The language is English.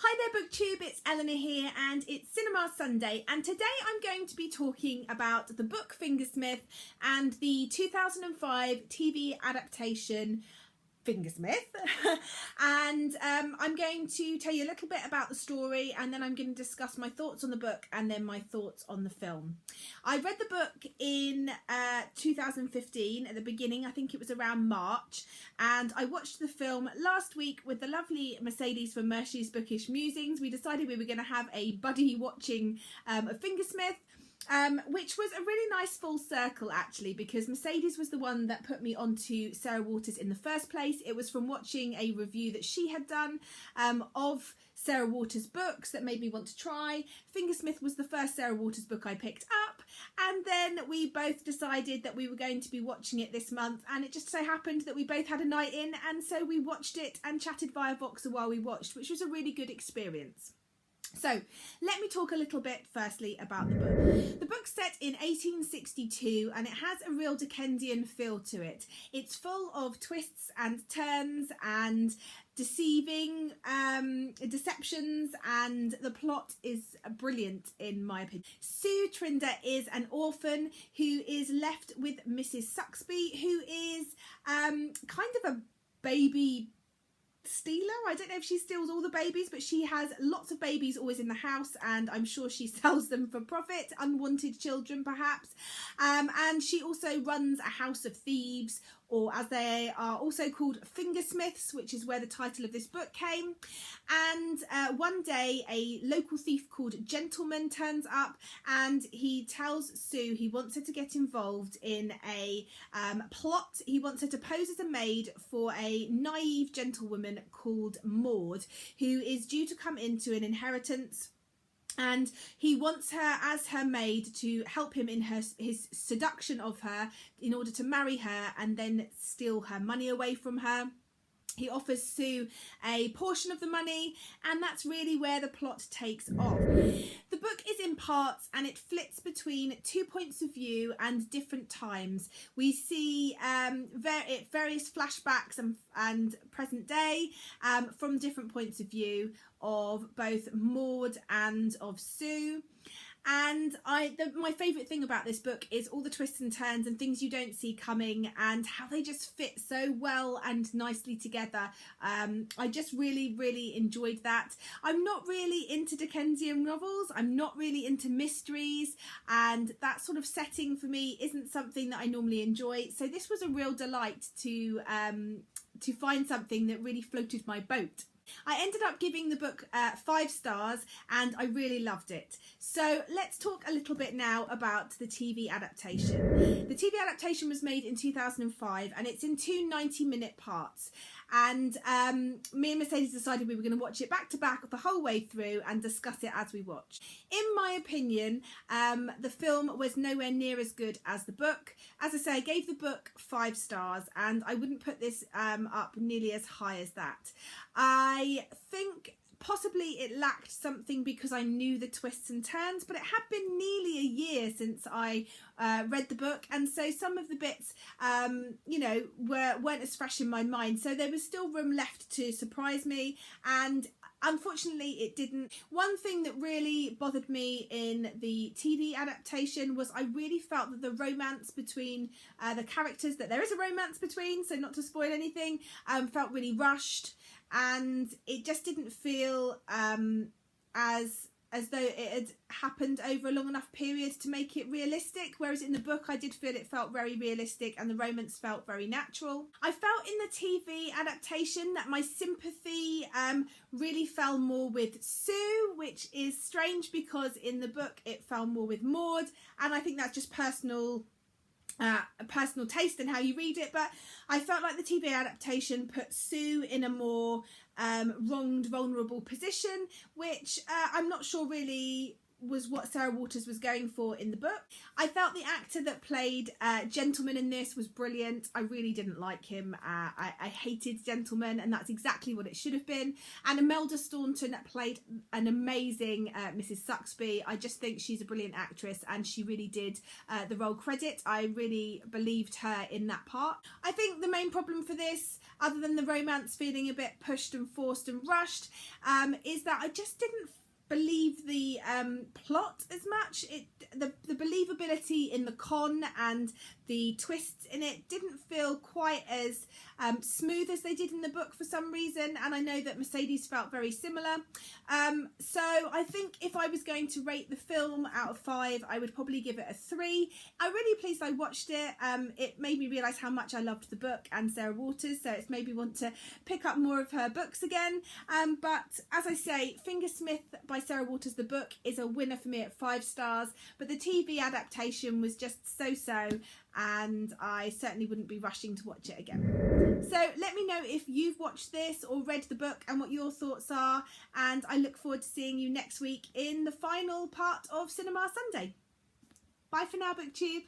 Hi there BookTube, it's Eleanor here and it's Cinema Sunday, and today I'm going to be talking about the book Fingersmith and the 2005 TV adaptation Fingersmith. And I'm going to tell you a little bit about the story, and then I'm going to discuss my thoughts on the book and then my thoughts on the film. I read the book in 2015 at the beginning. I think it was around March, and I watched the film last week with the lovely Mercedes from Mercy's Bookish Musings. We decided we were going to have a buddy watching of Fingersmith. Which was a really nice full circle actually, because Mercedes was the one that put me onto Sarah Waters in the first place. It was from watching a review that she had done of Sarah Waters' books that made me want to try. Fingersmith was the first Sarah Waters book I picked up, and then we both decided that we were going to be watching it this month, and it just so happened that we both had a night in, and so we watched it and chatted via Voxer while we watched, which was a really good experience. So let me talk a little bit firstly about the book. The book's set in 1862 and it has a real Dickensian feel to it. It's full of twists and turns and deceptions, and the plot is brilliant in my opinion. Sue Trinder is an orphan who is left with Mrs. Suxby, who is kind of a baby stealer. I don't know if she steals all the babies, but she has lots of babies always in the house, and I'm sure she sells them for profit, unwanted children perhaps, and she also runs a house of thieves, or as they are also called, Fingersmiths, which is where the title of this book came. And one day a local thief called Gentleman turns up, and he tells Sue he wants her to get involved in a plot. He wants her to pose as a maid for a naive gentlewoman called Maud, who is due to come into an inheritance. And he wants her as her maid to help him in his seduction of her in order to marry her and then steal her money away from her. He offers Sue a portion of the money, and that's really where the plot takes off. The book is in parts and it flits between two points of view and different times. We see various flashbacks and present day from different points of view of both Maud and of Sue. And my favourite thing about this book is all the twists and turns and things you don't see coming, and how they just fit so well and nicely together. I just really enjoyed that. I'm not really into Dickensian novels. I'm not really into mysteries, and that sort of setting for me isn't something that I normally enjoy. So this was a real delight to find something that really floated my boat. I ended up giving the book 5 stars, and I really loved it. So let's talk a little bit now about the TV adaptation. The TV adaptation was made in 2005 and it's in two 90-minute parts. And me and Mercedes decided we were going to watch it back to back the whole way through and discuss it as we watch. In my opinion, the film was nowhere near as good as the book. As I say, I gave the book 5 stars, and I wouldn't put this up nearly as high as that. I think possibly it lacked something because I knew the twists and turns, but it had been nearly a year since I read the book, and so some of the bits you know, weren't as fresh in my mind, so there was still room left to surprise me, and unfortunately it didn't. One thing that really bothered me in the TV adaptation was I really felt that the romance between the characters, that there is a romance between, so not to spoil anything, felt really rushed, and it just didn't feel as though it had happened over a long enough period to make it realistic, whereas in the book I did feel it felt very realistic and the romance felt very natural. I felt in the TV adaptation that my sympathy really fell more with Sue, which is strange because in the book it fell more with Maud, and I think that's just personal taste and how you read it, but I felt like the TV adaptation put Sue in a more wronged, vulnerable position, which I'm not sure really was what Sarah Waters was going for in the book. I felt the actor that played Gentleman in this was brilliant. I really didn't like him. I hated Gentleman, and that's exactly what it should have been. And Imelda Staunton played an amazing Mrs. Saxby. I just think she's a brilliant actress, and she really did the role credit. I really believed her in that part. I think the main problem for this, other than the romance feeling a bit pushed and forced and rushed, is that I just didn't believe the plot as much. The believability in the con and the twists in it didn't feel quite as smooth as they did in the book for some reason, and I know that Mercedes felt very similar. So I think if I was going to rate the film out of 5, I would probably give it a 3. I'm really pleased I watched it. It made me realise how much I loved the book and Sarah Waters, so it's made me want to pick up more of her books again. But as I say, Fingersmith by Sarah Waters, the book, is a winner for me at 5 stars, but the TV adaptation was just so-so, and I certainly wouldn't be rushing to watch it again. So let me know if you've watched this or read the book and what your thoughts are, and I look forward to seeing you next week in the final part of Cinema Sunday. Bye for now, BookTube.